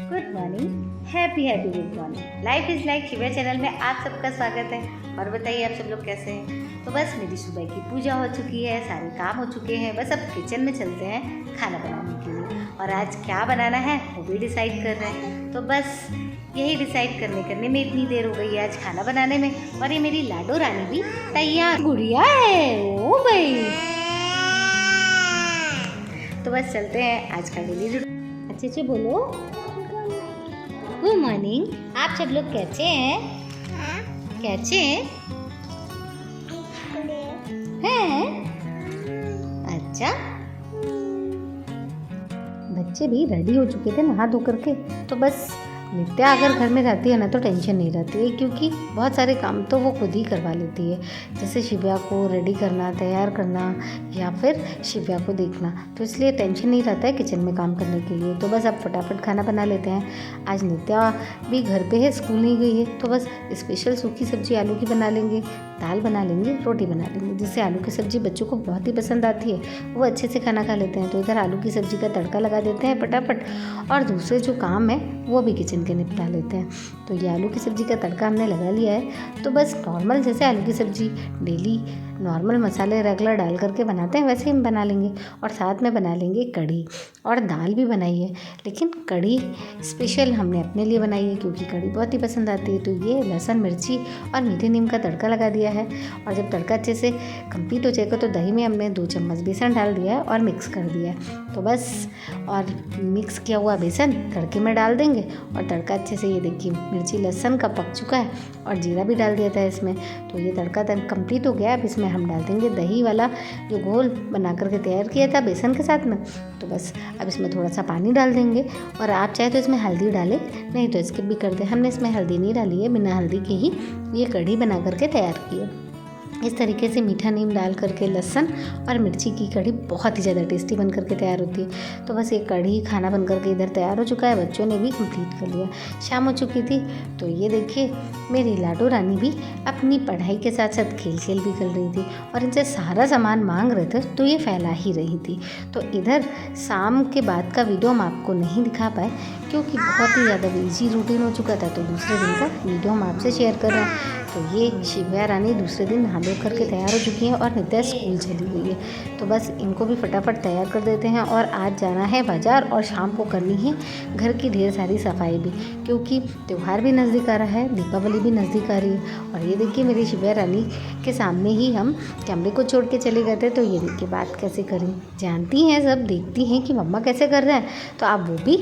Good morning, happy happy good morning. Life is like Shiva channel में आप सबका स्वागत है। और बताइए आप सब लोग कैसे हैं। तो बस मेरी सुबह की पूजा हो चुकी है, सारे काम हो चुके हैं, बस अब किचन में चलते हैं खाना बनाने के लिए। और आज क्या बनाना है वो भी डिसाइड कर रहे हैं। तो बस यही डिसाइड करने में इतनी देर हो गई है आज खाना बनाने में। और ये मेरी लाडो रानी भी तैयार गुड़िया है। ओ भाई, तो बस चलते हैं आज का डेली रूटीन। अच्छे से बोलो गुड मॉर्निंग। आप सब लोग कैसे हैं? कैसे हैं? अच्छा, बच्चे भी रेडी हो चुके थे नहा धो करके। तो बस नित्या अगर घर में रहती है ना तो टेंशन नहीं रहती है, क्योंकि बहुत सारे काम तो वो खुद ही करवा लेती है, जैसे शिव्या को रेडी करना, तैयार करना या फिर शिव्या को देखना। तो इसलिए टेंशन नहीं रहता है किचन में काम करने के लिए। तो बस अब फटाफट खाना बना लेते हैं। आज नित्या भी घर पे है, स्कूल नहीं गई है, तो बस स्पेशल सूखी सब्जी आलू की बना लेंगे, दाल बना लेंगे, रोटी बना लेंगे। जिससे आलू की सब्ज़ी बच्चों को बहुत ही पसंद आती है, वो अच्छे से खाना खा लेते हैं। तो इधर आलू की सब्ज़ी का तड़का लगा देते हैं फटाफट, और दूसरे जो काम है वो भी किचन के निपटा लेते हैं। तो ये आलू की सब्ज़ी का तड़का हमने लगा लिया है। तो बस नॉर्मल जैसे आलू की सब्ज़ी डेली नॉर्मल मसाले रेगुलर डाल करके बनाते हैं वैसे ही हम बना लेंगे। और साथ में बना लेंगे कढ़ी, और दाल भी बनाई है, लेकिन कढ़ी स्पेशल हमने अपने लिए बनाई है क्योंकि कढ़ी बहुत ही पसंद आती है। तो ये लहसुन मिर्ची और मीठे नीम का तड़का लगा दिया है। और जब तड़का अच्छे से कंप्लीट हो जाएगा तो दही में हमने 2 चम्मच बेसन डाल दिया है और मिक्स कर दिया है। तो बस और मिक्स किया हुआ बेसन तड़के में डाल देंगे, और तड़का अच्छे से, ये देखिए मिर्ची लहसुन का पक चुका है और जीरा भी डाल दिया था इसमें। तो ये तड़का कंप्लीट हो गया। अब इसमें हम डाल देंगे दही वाला जो घोल बना करके तैयार किया था बेसन के साथ में। तो बस अब इसमें थोड़ा सा पानी डाल देंगे, और आप चाहे तो इसमें हल्दी डालें, नहीं तो स्किप भी कर दें। हमने इसमें हल्दी नहीं डाली है, बिना हल्दी के ही ये कढ़ी बना करके तैयार की है। इस तरीके से मीठा नीम डाल करके लहसुन और मिर्ची की कढ़ी बहुत ही ज़्यादा टेस्टी बन करके तैयार होती है। तो बस ये कढ़ी खाना बन करके इधर तैयार हो चुका है, बच्चों ने भी कंप्लीट कर लिया। शाम हो चुकी थी, तो ये देखिए मेरी लाडो रानी भी अपनी पढ़ाई के साथ साथ खेल भी कर रही थी, और इनसे सारा सामान मांग रहे थे तो ये फैला ही रही थी। तो इधर शाम के बाद का वीडियो हम आपको नहीं दिखा पाए क्योंकि बहुत ही ज़्यादा बिजी रूटीन हो चुका था। तो दूसरे दिन का वीडियो हम आपसे शेयर कर रहे हैं। तो ये शिव्या रानी दूसरे दिन नहा धो करके तैयार हो चुकी हैं और नित्या स्कूल चली गई है। तो बस इनको भी फटाफट तैयार कर देते हैं। और आज जाना है बाज़ार, और शाम को करनी है घर की ढेर सारी सफाई भी, क्योंकि त्यौहार भी नज़दीक आ रहा है, दीपावली भी नज़दीक आ रही है। और ये देखिए मेरी शिव्या रानी के सामने ही हम कैमरे को छोड़ के चले गए थे। तो ये देखिए बात कैसे करें, जानती हैं सब, देखती हैं कि मम्मा कैसे कर रहे हैं, तो आप वो भी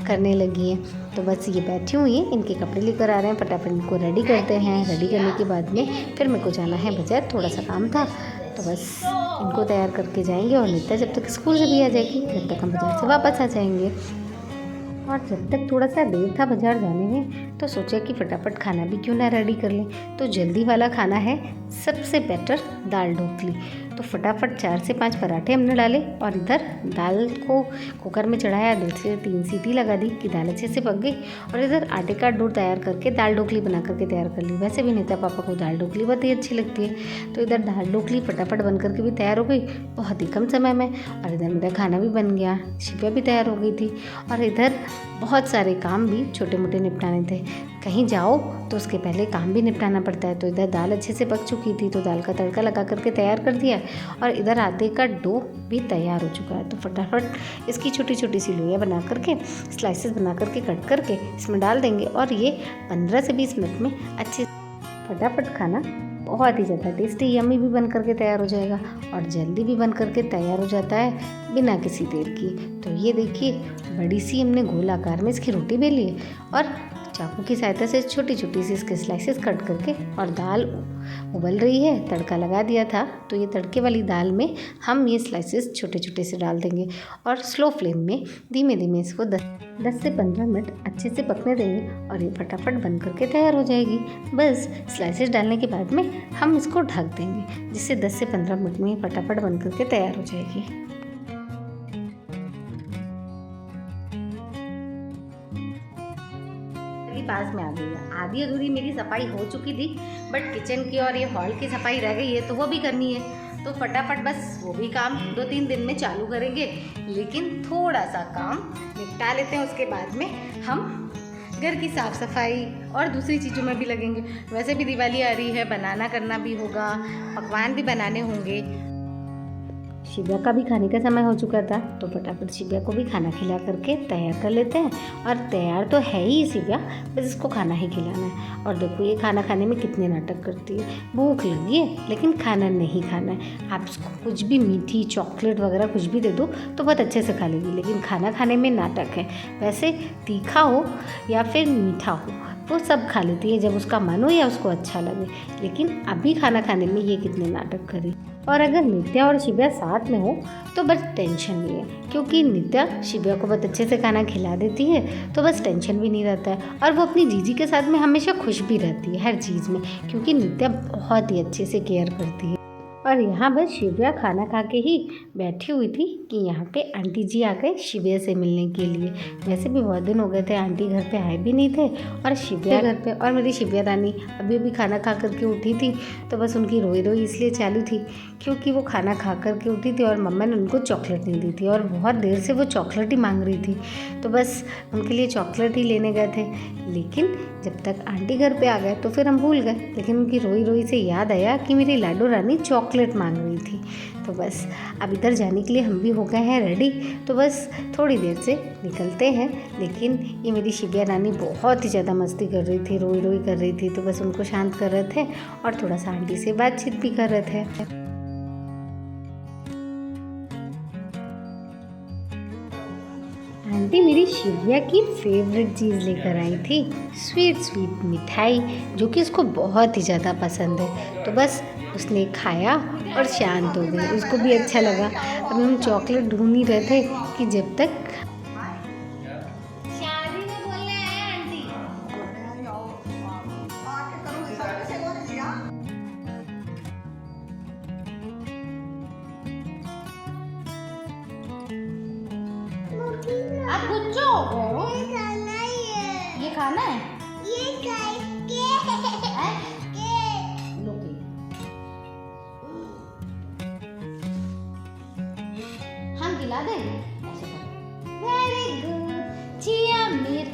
करने लगी हैं। तो बस ये बैठी हुई हैं, इनके कपड़े लेकर आ रहे हैं, फटाफट इनको रेडी करते हैं। रेडी करने के बाद में फिर मेरे को जाना है बाजार, थोड़ा सा काम था। तो बस इनको तैयार करके जाएंगे, और नित्या जब तक स्कूल से भी आ जाएगी जब तक हम बाजार से वापस आ जाएंगे। और जब तक थोड़ा सा देर था बाजार जाने में, तो सोचा कि फटाफट खाना भी क्यों ना रेडी कर लें। तो जल्दी वाला खाना है सबसे बेटर दाल ढोकली। तो फटाफट 4 से 5 पराठे हमने डाले, और इधर दाल को कुकर में चढ़ाया, 2 से 3 सीटी लगा दी कि दाल अच्छे से पक गई। और इधर आटे का डो तैयार करके दाल ढोकली बना करके तैयार कर ली। वैसे भी नित्या पापा को दाल ढोकली बहुत ही अच्छी लगती है। तो इधर दाल ढोकली फटाफट बन करके भी तैयार हो गई बहुत ही कम समय में। और इधर मेरा खाना भी बन गया, शिव्या भी तैयार हो गई थी। और इधर बहुत सारे काम भी छोटे मोटे निपटाने थे। कहीं जाओ तो उसके पहले काम भी निपटाना पड़ता है। तो इधर दाल अच्छे से पक चुकी थी, तो दाल का तड़का लगा करके तैयार कर दिया। और इधर आटे का डो भी तैयार हो चुका है। तो फटाफट इसकी छोटी छोटी सी लोइयाँ बना करके, स्लाइसेस बना करके कट करके इसमें डाल देंगे, और ये 15 से 20 मिनट में अच्छे फटाफट खाना बहुत ही ज़्यादा टेस्टी यम्मी भी बन करके तैयार हो जाएगा, और जल्दी भी बन करके तैयार हो जाता है बिना किसी देर की। तो ये देखिए बड़ी सी हमने गोल आकार में इसकी रोटी बेली है, और चाकू की सहायता से छोटी छोटी सी इसके स्लाइसेस कट करके, और दाल उबल रही है, तड़का लगा दिया था। तो ये तड़के वाली दाल में हम ये स्लाइसेस छोटे छोटे से डाल देंगे, और स्लो फ्लेम में धीमे धीमे इसको 10 से 15 मिनट अच्छे से पकने देंगे, और ये फटाफट बन करके तैयार हो जाएगी। बस स्लाइसेस डालने के बाद में हम इसको ढक देंगे, जिससे 10 से 15 मिनट में फटाफट बन करके तैयार हो जाएगी। पास में आ गई है। आधी अधूरी मेरी सफाई हो चुकी थी, बट किचन की और ये हॉल की सफाई रह गई है, तो वो भी करनी है। तो फटाफट बस वो भी काम 2-3 दिन में चालू करेंगे, लेकिन थोड़ा सा काम निपटा लेते हैं, उसके बाद में हम घर की साफ़ सफाई और दूसरी चीज़ों में भी लगेंगे। वैसे भी दिवाली आ रही है, बनाना करना भी होगा, पकवान भी बनाने होंगे। शिव्या का भी खाने का समय हो चुका था, तो फटाफट शिव्या को भी खाना खिला करके तैयार कर लेते हैं। और तैयार तो है ही शिव्या, बस इसको खाना ही खिलाना है। और देखो ये खाना खाने में कितने नाटक करती है। भूख लगी है लेकिन खाना नहीं खाना है। आप इसको कुछ भी मीठी चॉकलेट वगैरह कुछ भी दे दो तो बहुत अच्छे से खा लेगी, लेकिन खाना खाने में नाटक है। वैसे तीखा हो या फिर मीठा हो वो सब खा लेती है जब उसका मन हो या उसको अच्छा लगे, लेकिन अभी खाना खाने में ये कितने नाटक करी। और अगर नित्या और शिव्या साथ में हो तो बस टेंशन नहीं है, क्योंकि नित्या शिव्या को बहुत अच्छे से खाना खिला देती है, तो बस टेंशन भी नहीं रहता है। और वो अपनी जीजी के साथ में हमेशा खुश भी रहती है हर चीज़ में, क्योंकि नित्या बहुत ही अच्छे से केयर करती है। और यहाँ बस शिव्या खाना खा के ही बैठी हुई थी कि यहाँ पे आंटी जी आ गए शिव्या से मिलने के लिए। वैसे भी बहुत दिन हो गए थे, आंटी घर पे आए भी नहीं थे और शिव्या घर पे। और मेरी शिव्या रानी अभी अभी खाना खा करके उठी थी, तो बस उनकी रोई रोई इसलिए चालू थी क्योंकि वो खाना खा करके उठी थी और मम्मा ने उनको चॉकलेट नहीं दी थी, और बहुत देर से वो चॉकलेट ही मांग रही थी। तो बस उनके लिए चॉकलेट ही लेने गए थे, लेकिन जब तक आंटी घर पे आ गए तो फिर हम भूल गए। लेकिन उनकी रोई रोई से याद आया कि मेरी लाडो रानी चॉकलेट मांग रही थी। तो बस अब इधर जाने के लिए हम भी हो गए हैं रेडी, तो बस थोड़ी देर से निकलते हैं। लेकिन ये मेरी शिव्या रानी बहुत ही ज़्यादा मस्ती कर रही थी, रोई रोई कर रही थी, तो बस उनको शांत कर रहे थे और थोड़ा सा आंटी से बातचीत भी कर रहे थे। आंटी मेरी शिव्या की फेवरेट चीज़ लेकर आई थी, स्वीट स्वीट मिठाई, जो कि उसको बहुत ही ज़्यादा पसंद है। तो बस उसने खाया और शांत हो गई, उसको भी अच्छा लगा। अब हम चॉकलेट ढूंढ ही रहे थे कि जब तक आप गुच्चो हो गए हो। ये खाना है, लो के। हम खिला देंगे, ऐसे करो। Very good chia Mir.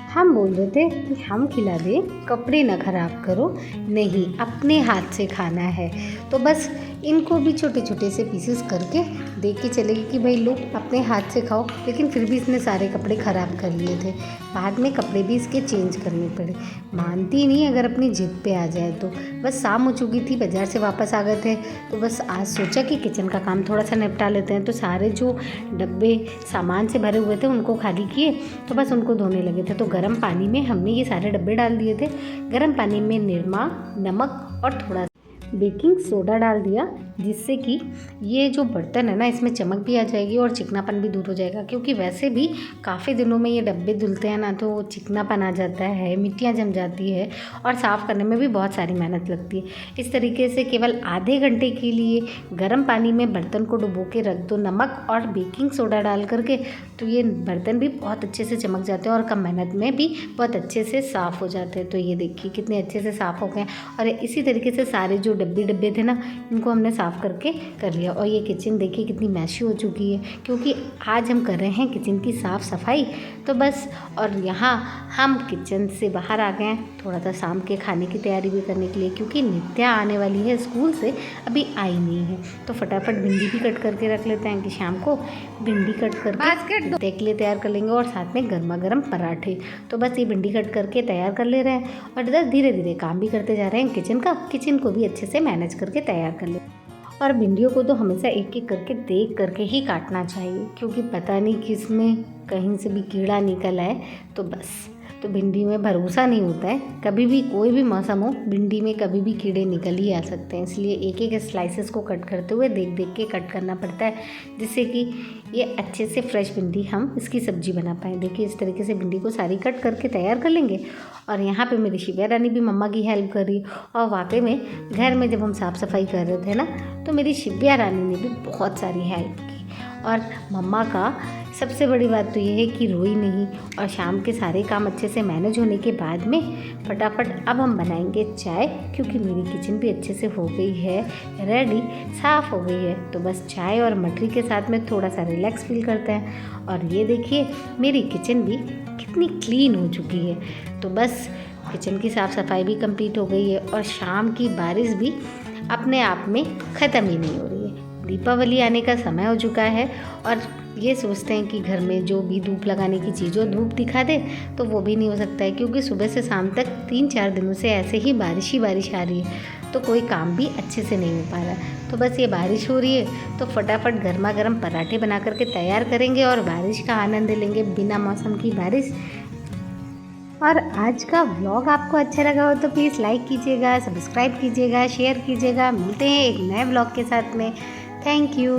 हम बोल रहे थे कि हम खिला दें, कपड़े ना खराब करो, नहीं अपने हाथ से खाना है। तो बस इनको भी छोटे छोटे से पीसेस करके देख के चलेगी कि भाई लो अपने हाथ से खाओ। लेकिन फिर भी इसने सारे कपड़े ख़राब कर लिए थे, बाद में कपड़े भी इसके चेंज करने पड़े। मानती नहीं अगर अपनी जिद पे आ जाए तो। बस शाम हो चुकी थी, बाज़ार से वापस आ गए थे, तो बस आज सोचा कि किचन का काम थोड़ा सा निपटा लेते हैं। तो सारे जो डब्बे सामान से भरे हुए थे उनको खाली किए, तो बस उनको धोने लगे थे। तो गर्म पानी में हमने ये सारे डब्बे डाल दिए थे। गर्म पानी में निरमा, नमक और थोड़ा बेकिंग सोडा डाल दिया, जिससे कि ये जो बर्तन है ना इसमें चमक भी आ जाएगी और चिकनापन भी दूर हो जाएगा। क्योंकि वैसे भी काफ़ी दिनों में ये डब्बे धुलते हैं ना तो चिकनापन आ जाता है, मिट्टियाँ जम जाती है और साफ़ करने में भी बहुत सारी मेहनत लगती है। इस तरीके से केवल आधे घंटे के लिए गर्म पानी में बर्तन को डुबो के रख दो नमक और बेकिंग सोडा डाल करके, तो ये बर्तन भी बहुत अच्छे से चमक जाते हैं और कम मेहनत में भी बहुत अच्छे से साफ़ हो जाते हैं। तो ये देखिए कितने अच्छे से साफ़ हो गए। और इसी तरीके से सारे जो डब्बे थे ना इनको हमने साफ़ करके कर लिया। और ये किचन देखिए कितनी मैशी हो चुकी है, क्योंकि आज हम कर रहे हैं किचन की साफ़ सफाई। तो बस और यहाँ हम किचन से बाहर आ गए हैं थोड़ा सा शाम के खाने की तैयारी भी करने के लिए, क्योंकि नित्या आने वाली है स्कूल से, अभी आई नहीं है। तो फटाफट भिंडी भी कट करके रख लेते हैं कि शाम को भिंडी कट करके नित्या के लिए तैयार कर लेंगे, और साथ में गर्मा गर्म पराठे। तो बस ये भिंडी कट करके तैयार कर ले रहे हैं और इधर धीरे धीरे काम भी करते जा रहे हैं किचन को भी अच्छे से मैनेज करके तैयार कर ले। और भिंडियों को तो हमेशा एक एक करके देख करके ही काटना चाहिए, क्योंकि पता नहीं किस में कहीं से भी कीड़ा निकल आए। तो बस तो भिंडी में भरोसा नहीं होता है, कभी भी कोई भी मौसम हो भिंडी में कभी भी कीड़े निकल ही आ सकते हैं। इसलिए एक एक स्लाइसेस को कट करते हुए देख देख के कट करना पड़ता है, जिससे कि ये अच्छे से फ्रेश भिंडी हम इसकी सब्ज़ी बना पाएँ। देखिए इस तरीके से भिंडी को सारी कट करके तैयार कर लेंगे। और यहाँ पे मेरी शिव्या रानी भी मम्मा की हेल्प कर रही। और वाकई में घर में जब हम साफ़ सफाई कर रहे थे ना तो मेरी शिव्या रानी ने भी बहुत सारी हेल्प की। और मम्मा का सबसे बड़ी बात तो ये है कि रोई नहीं, और शाम के सारे काम अच्छे से मैनेज होने के बाद में फटाफट अब हम बनाएंगे चाय, क्योंकि मेरी किचन भी अच्छे से हो गई है रेडी, साफ़ हो गई है। तो बस चाय और मटरी के साथ में थोड़ा सा रिलैक्स फील करते हैं। और ये देखिए मेरी किचन भी कितनी क्लीन हो चुकी है। तो बस किचन की साफ़ सफाई भी कंप्लीट हो गई है, और शाम की बारिश भी अपने आप में ख़त्म ही नहीं हो रही है। दीपावली आने का समय हो चुका है, और ये सोचते हैं कि घर में जो भी धूप लगाने की चीज़ों धूप दिखा दे, तो वो भी नहीं हो सकता है, क्योंकि सुबह से शाम तक 3-4 दिनों से ऐसे ही बारिश आ रही है, तो कोई काम भी अच्छे से नहीं हो पा रहा है। तो बस ये बारिश हो रही है तो फटाफट गर्मा गर्म पराठे बना करके तैयार करेंगे और बारिश का आनंद लेंगे, बिना मौसम की बारिश। और आज का व्लॉग आपको अच्छा लगा हो तो प्लीज़ लाइक कीजिएगा, सब्सक्राइब कीजिएगा, शेयर कीजिएगा। मिलते हैं एक नए व्लॉग के साथ में। Thank you.